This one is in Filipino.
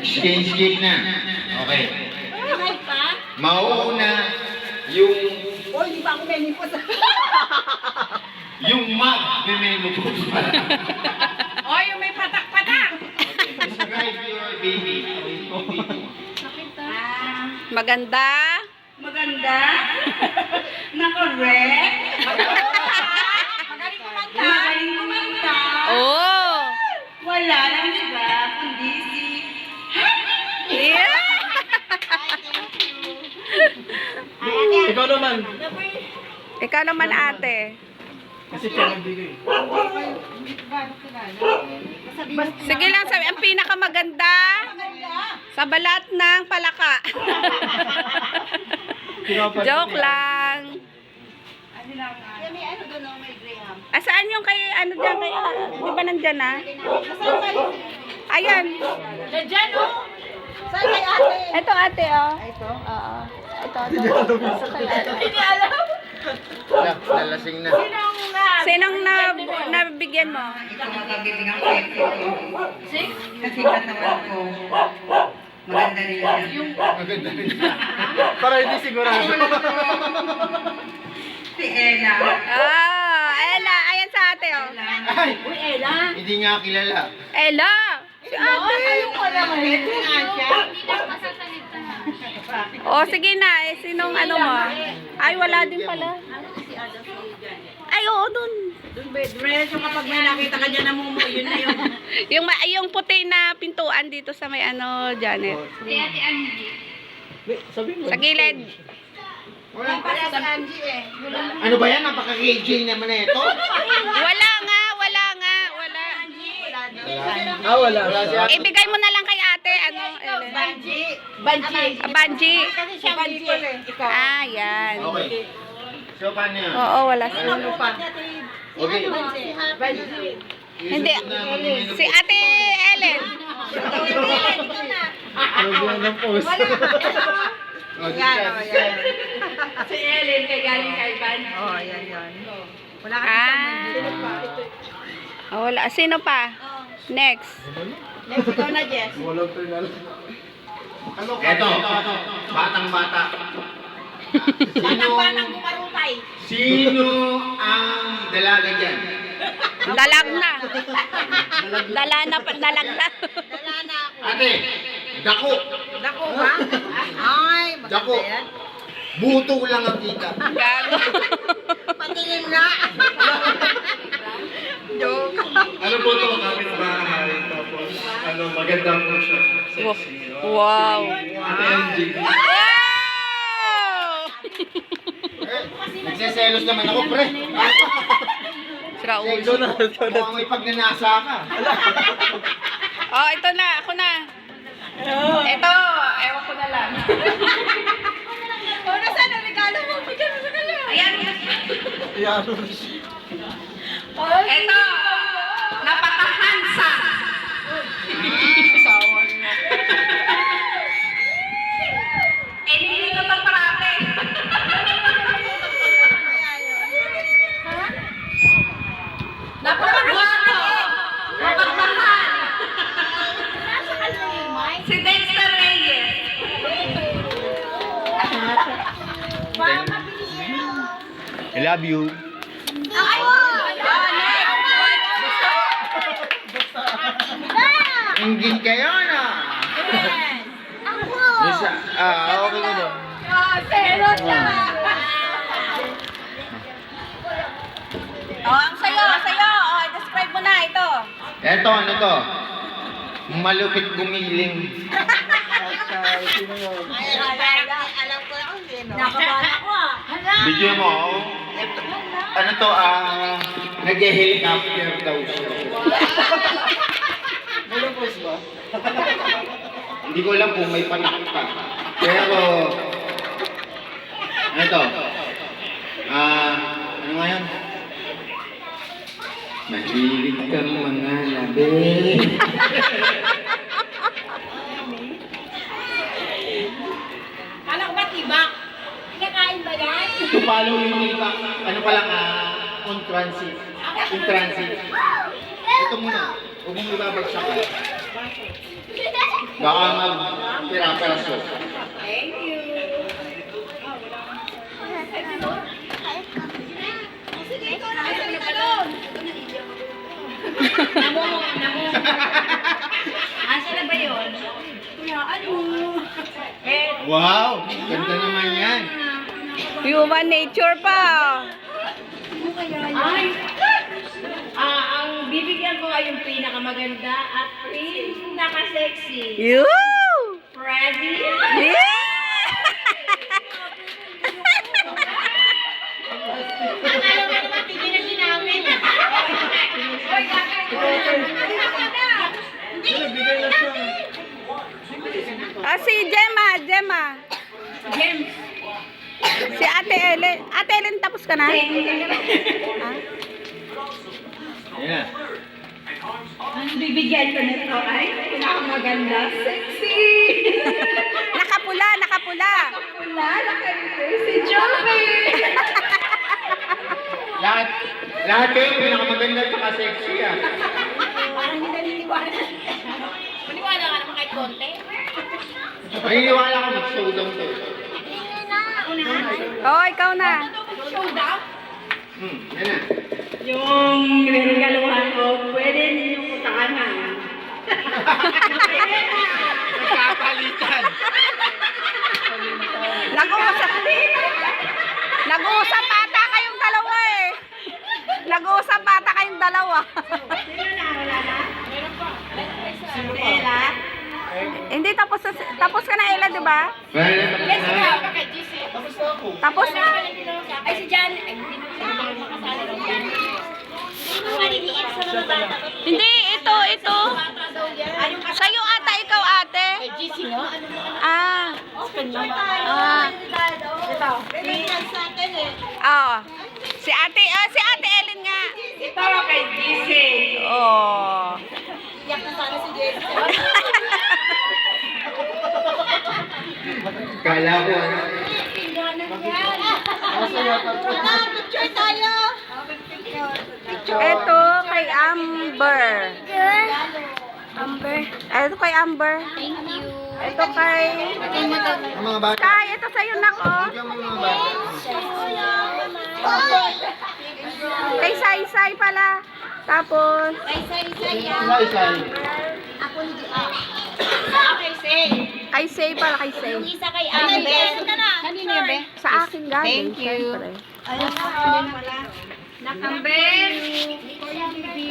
Exchange gift na. Okay. Ay pa? Mauuna yung... O, hindi pa ako menipos. Yung mag na menopause pa. O, yung may patak-patak. Okay. Describe your baby. Maganda. Maganda. Na-correct. Magaling kumanta. Magaling kumanta. Oh. Wala lang, di ba? Kundi si... Yeah. Ikaw naman. Ikaw naman ate. Kasi siya nagbigay. Sige lang sabi, ang pinakamaganda sa balat ng palaka. Joke lang. Ano lang? May ano doon, may Graham. Saan yung kay, ano dyan, kay, di ba nandyan na? Nasaan kayo? Ayan. Diyan, o. Saan kay ate? Ito ate, oh. Ito? Oo. Ito. Hindi alam. Wala, nalasing na. Sinong nabigyan mo? Ikaw magkabibigyan ko ito. Kasi katawan ko. Maganda rin siya. Maganda rin siya. Para hindi sigurado. Si Ella. Ella. Ayan sa ate, oh. Ay! Uy, Ella. Hindi nga kilala. Ella. Si ate. Ayaw ko naman. Ito nga siya. Oh, sige na. Sinong ano mo? Ay, wala din pala. Ay, oo, dun. Doon bedrest, yung kapag may nakita ka dyan na mumu, yun na yun. Yung puti na pintuan dito sa may ano, Janet. Sabi mo. Sa gilid. Wala pala si Angie eh. Ano ba yan? Napaka-KJ naman na ito. Wala nga. Wala. Wala siya. Ibigay mo na lang kay ate, ano, Ellen. Banji. Banji. Kasi siya Banji. Ikaw. Ah, yan. Okay. So, paano yan? Oo, wala siya. Ano pa? Okay. Banji. Hindi. Si ate Ellen. Nagbihan ng post. Si Ellen kay galing kay Banji. Oh, yan. Wala ka Oh, wala. Sino pa? Next. Next ikaw na, Jess. Walang trinal. Ito. Batang-bata. Panang gumarupay. Sino ang dalaga dyan? Dalag na. Dalag na. Wala na ako. Ate, dako. Dako ba? Ay, Dako. maganda yan. Buto lang ang kita. Gago. Patingin nga. Joke. Ano po ito? Kapit-bahay. Tapos, ano, maganda po siya. Sexy. Wow. Ate MG. Wow! Nagseselos naman ako, pre. Raul. Ito na. Mukhang may pagnanasa ka. Oh, ito na. Ako na. Ito. Ewan ko na lang. O, nasaan ang regalo mo? Bigyan mo sa kanya. Ayan. Yaro. Ito. Napaka-handsome. Asawa niya. Hindi ko pang parate. Napaka-guwapo. Napaka-mahal. Si Dexter Reyes. I love you. Ingin kayo na. Isa, okay ko ba? Ang sayo. Oh, describe mo na ito. Eto, ano to? Malupit gumiling. Sino yun? Alam ko na kung sino. Nakabahan ako ah. Video mo, eto, ano to, nag-helicopter daw siya. Walang post ba? Hindi ko alam kung may panak pa. Pero, ito, ano nga yan? Mahilig kang mga labi. Alam ko ba tibak? Kinakain ba yan? To follow yung iba, ano pa lang, on transit. In transit. Ito muna, huwag mong ibabagsak ka. Baka mag-pira-piraso. Thank you. Namo. Asa na ba yun? Kuya, ano? Wow! Ganda naman yan. Human nature pa. Ay! Ang bibigyan ko ay yung pinakamaganda at pinaka-sexy. You! Ready? Yeah! Akala mo naman, tigilan din namin. Hoy, Bigay na siya. Ah, si Gemma. James. Si Ate Ellen. Ate Ellen, tapos ka na? Ah? Ayan. Ang bibigyan ko nito ay pinakamaganda. Sexy! Nakapula. Wala, si Joey! Lahat kayo pinakamaganda at saka sexy ah. Parang hindi naniniwala. Maniwala ka naman kahit konti. Maniniwala ka mag-showdown to. Oh, ikaw na. Showdown? Yan na. Yung niregaluhan ko, pwede ninyong putahanan. Nagkapalitan. Nag-uusap ata kayong dalawa eh. Nag-uusap ata kayong dalawa. Sino na? Wala na? Meron pa. Ella? Hindi, tapos ka na, Ella, di ba? Yes, ka. Bakit? Tapos na. Ay, si Jan. Ay, hindi na siya makasali ng Jan. Maliliit sa mga bata. Hindi, ito. Sa'yo ata, ikaw ate. GC, no? Ah. Open mo. Ito. Si ate Ellen nga. Ito kay GC. Oh. Iyak na sana si JC. Kala ko ano. Picture tayo. Ito kay Amber. Ito kay Amber. Thank you. Ito kay Ang mga bata. Sky. Ito sa'yo na ko. Bigyan mo yung mga bata. Kay Sai pala. Tapos, Isa. Ako ni Okay, say. kay Say pala, kay Say. Yung isa kay Amber. Kanino yan, Be? Sa akin galing. Thank you. Siyempre. Ayun pala. Amber. For you, baby.